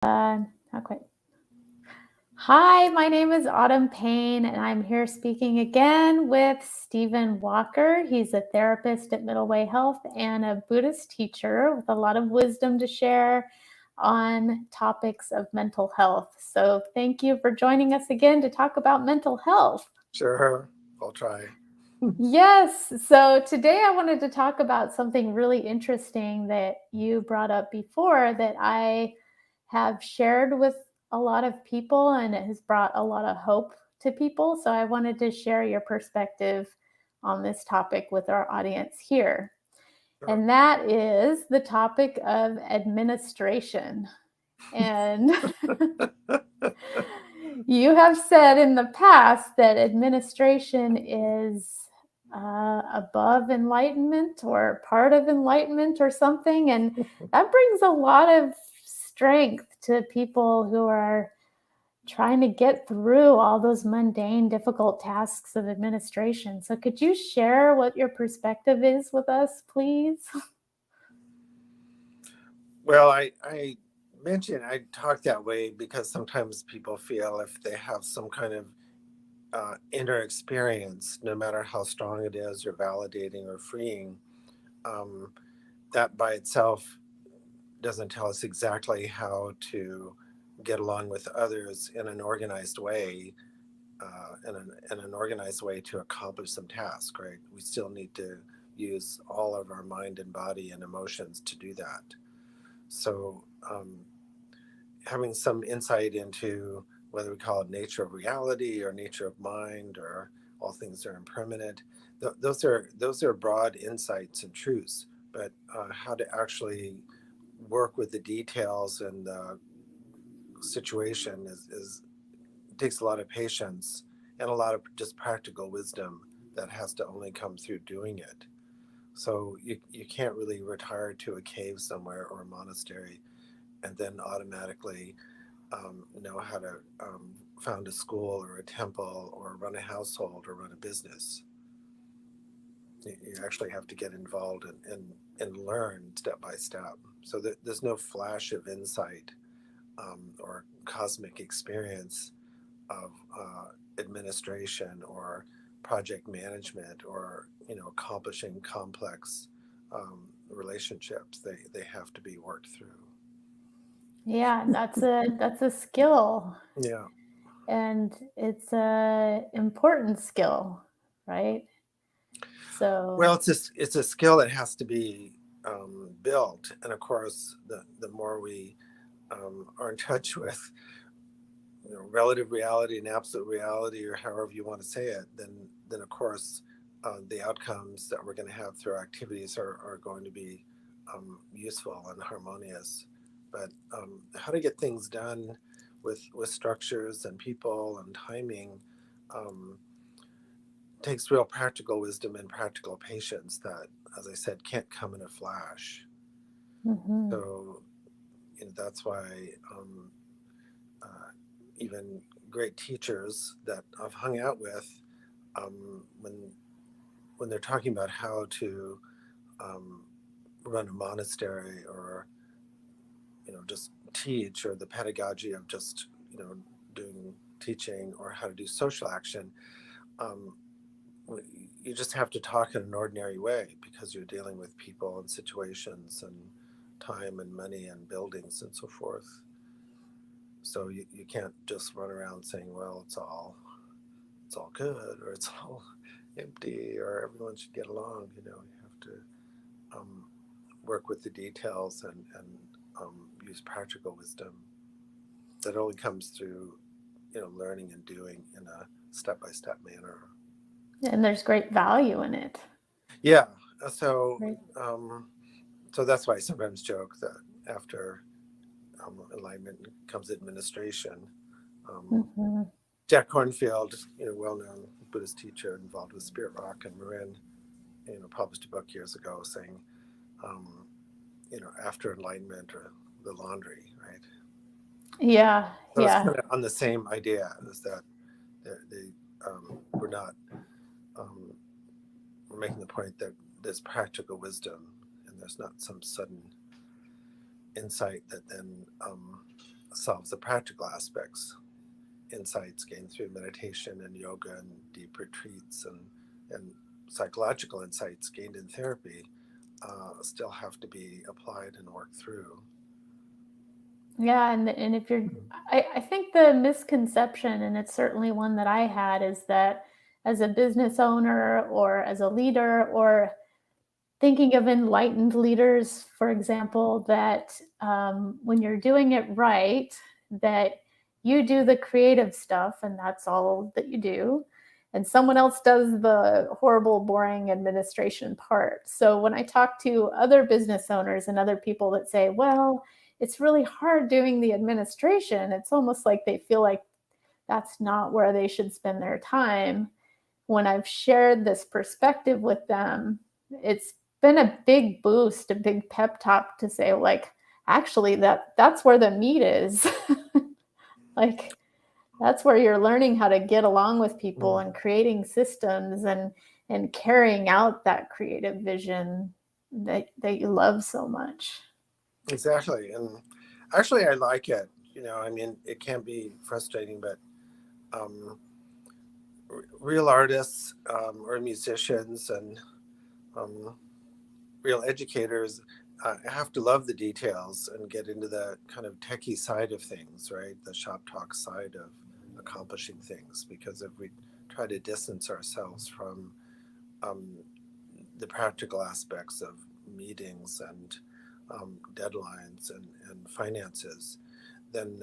Not quite. Hi, my name is Autumn Payne, and I'm here speaking again with Stephen Walker. He's a therapist at Middle Way Health and a Buddhist teacher with a lot of wisdom to share on topics of mental health. So, thank you for joining us again to talk about mental health. Sure, I'll try. Yes. So today I wanted to talk about something really interesting that you brought up before that I have shared with a lot of people, and it has brought a lot of hope to people. So I wanted to share your perspective on this topic with our audience here. Sure. And that is the topic of administration. And you have said in the past that administration is above enlightenment or part of enlightenment or something. And that brings a lot of strength to people who are trying to get through all those mundane, difficult tasks of administration. So, could you share what your perspective is with us, please? Well, I mentioned I talk that way because sometimes people feel if they have some kind of inner experience, no matter how strong it is, or validating or freeing, um, that by itself doesn't tell us exactly how to get along with others in an organized way, in an organized way to accomplish some task, right? We still need to use all of our mind and body and emotions to do that. So, having some insight into whether we call it nature of reality or nature of mind or all things are impermanent, those are broad insights and truths. But how to actually work with the details and the situation is takes a lot of patience and a lot of just practical wisdom that has to only come through doing it. So you can't really retire to a cave somewhere or a monastery and then automatically know how to found a school or a temple or run a household or run a business. You actually have to get involved and learn step by step. So there's no flash of insight or cosmic experience of administration or project management or accomplishing complex relationships. They have to be worked through. Yeah, that's a skill, Yeah. and it's a important skill, right? Well, So, it's a skill that has to be built, and of course, the more we are in touch with relative reality and absolute reality, or however you want to say it, then of course, the outcomes that we're going to have through our activities are going to be useful and harmonious. But how to get things done with structures and people and timing um, takes real practical wisdom and practical patience that, as I said, can't come in a flash. mhm. So that's why uh, even great teachers that I've hung out with, when they're talking about how to um, run a monastery or just teach, or the pedagogy of just doing teaching, or how to do social action, um, you just have to talk in an ordinary way because you're dealing with people and situations and time and money and buildings and so forth. So you can't just run around saying, well, it's all good, or it's all empty, or everyone should get along. You have to um, work with the details and use practical wisdom that only comes through learning and doing in a step-by-step manner. And there's great value in it, Yeah. So right? um, so that's why I sometimes joke that after enlightenment comes administration. Um, Mhm. Jack Kornfield, well-known Buddhist teacher involved with Spirit Rock and Marin, published a book years ago saying, um, after enlightenment, or the laundry, right? Yeah, So it's yeah. kind of on the same idea, is that we're not, um, we're making the point that there's practical wisdom, and there's not some sudden insight that then solves the practical aspects. Insights gained through meditation and yoga and deep retreats and psychological insights gained in therapy still have to be applied and worked through. Yeah, and if you're, I think the misconception, and it's certainly one that I had, is that as a business owner or as a leader or thinking of enlightened leaders, for example, that when you're doing it right, that you do the creative stuff and that's all that you do. And someone else does the horrible, boring administration part. So when I talk to other business owners and other people that say, well, it's really hard doing the administration, it's almost like they feel like that's not where they should spend their time. When I've shared this perspective with them, it's been a big boost, a big pep talk to say, like, actually, that's where the meat is. Like, that's where you're learning how to get along with people and creating systems and carrying out that creative vision that you love so much. Exactly. And actually, I like it. I mean, it can be frustrating, but um, real artists or musicians and um, real educators have to love the details and get into the kind of techie side of things, right? The shop talk side of accomplishing things. Because if we try to distance ourselves from um, the practical aspects of meetings and deadlines and finances, then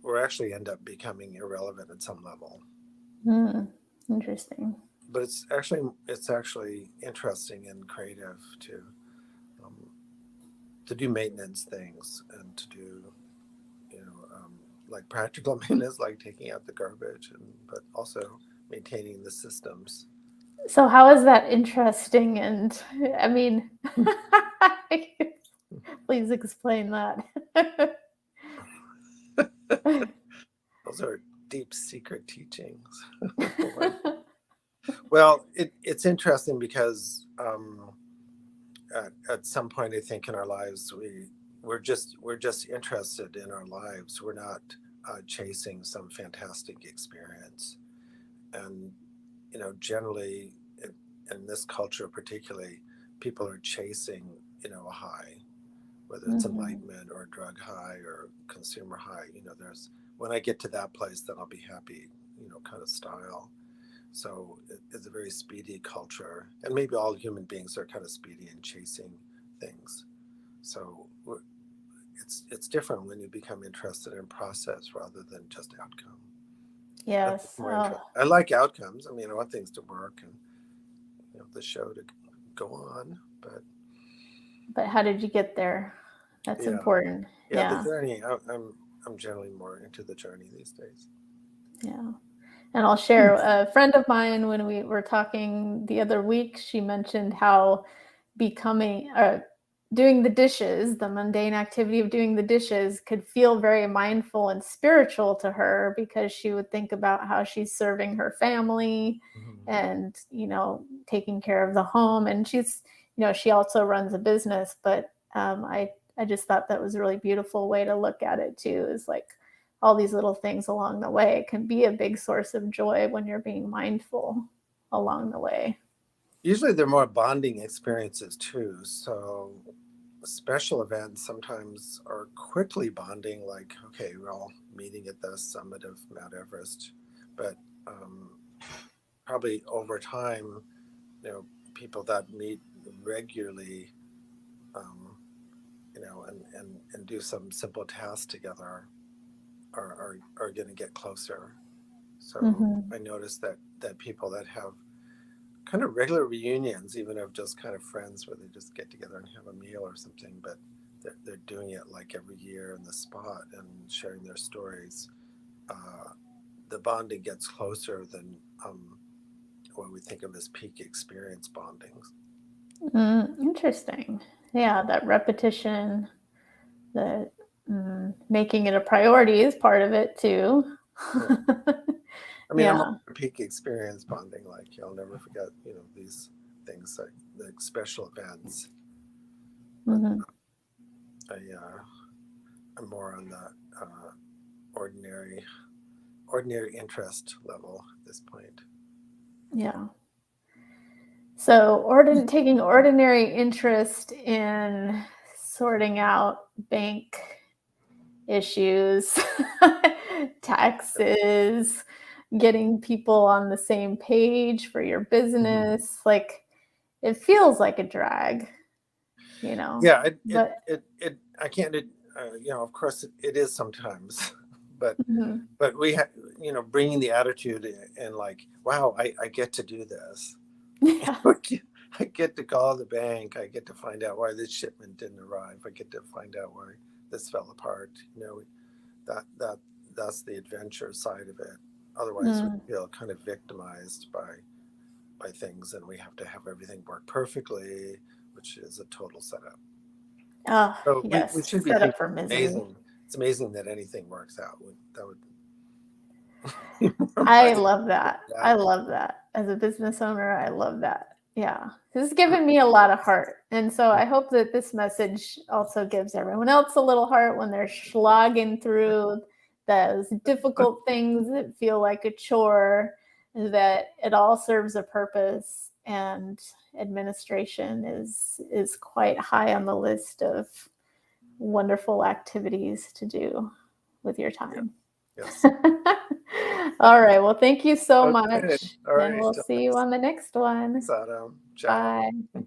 we're actually end up becoming irrelevant at some level. Interesting. But it's actually interesting and creative um, to do maintenance things and to do like practical maintenance, like taking out the garbage, but also maintaining the systems. So how is that interesting? And I mean, please explain that. Those are deep secret teachings. Well, it's interesting because at some point I think in our lives we're just interested in our lives. We're not chasing some fantastic experience. And generally in this culture particularly, people are chasing a high, whether it's enlightenment or a drug high or consumer high. There's, when I get to that place, then I'll be happy, kind of style. So it's a very speedy culture, and maybe all human beings are kind of speedy in chasing things. So it's different when you become interested in process rather than just outcome. Yes. More interesting. I like outcomes. I mean, I want things to work and the show to go on. But how did you get there? That's Yeah, important. yeah, the Yeah. journey. I'm generally more into the journey these days. Yeah. And I'll share a friend of mine, when we were talking the other week, she mentioned how becoming doing the dishes, the mundane activity of doing the dishes, could feel very mindful and spiritual to her, because she would think about how she's serving her family and taking care of the home. And she also runs a business, but I just thought that was a really beautiful way to look at it too, is like all these little things along the way can be a big source of joy when you're being mindful along the way. Usually they're more bonding experiences too. So special events sometimes are quickly bonding, like, okay, we're all meeting at the summit of Mount Everest. But probably over time, people that meet regularly, and do some simple tasks together are going to get closer. So I noticed that people that have kind of regular reunions, even of just kind of friends where they just get together and have a meal or something, but they're doing it like every year in the spot and sharing their stories, the bonding gets closer than what we think of as peak experience bondings. Interesting. Yeah, that repetition, the making it a priority is part of it too. Yeah. I mean, I'm Yeah. a peak experience bonding, like you'll never forget, these things like special events. But Mm-hmm. I I'm more on the ordinary interest level at this point. Yeah. So taking ordinary interest in sorting out bank issues, taxes, getting people on the same page for your Mhm. business. Like it feels like a drag, Yeah, but I can't, of course it is sometimes, but mhm. we have, bringing the attitude and like, wow, I get to do this. Yeah. I get to call the bank. I get to find out why this shipment didn't arrive. I get to find out why this fell apart. That that that's the adventure side of it. Otherwise, we Mm. feel kind of victimized by things, and we have to have everything work perfectly, which is a total setup. Oh, So we yes. should be Set up thinking for misery. it's amazing that anything works out. That would I provide love that. I that. love that. As a business owner, I love that. Yeah. This has given me a lot of heart. And so I hope that this message also gives everyone else a little heart when they're slogging through those difficult things that feel like a chore, that it all serves a purpose, and administration is quite high on the list of wonderful activities to do with your Yeah. time. Yes. All right. Well, thank you so Okay. much. All And right. we'll see you on the next one. Thanks, Adam. Ciao. Bye. Bye.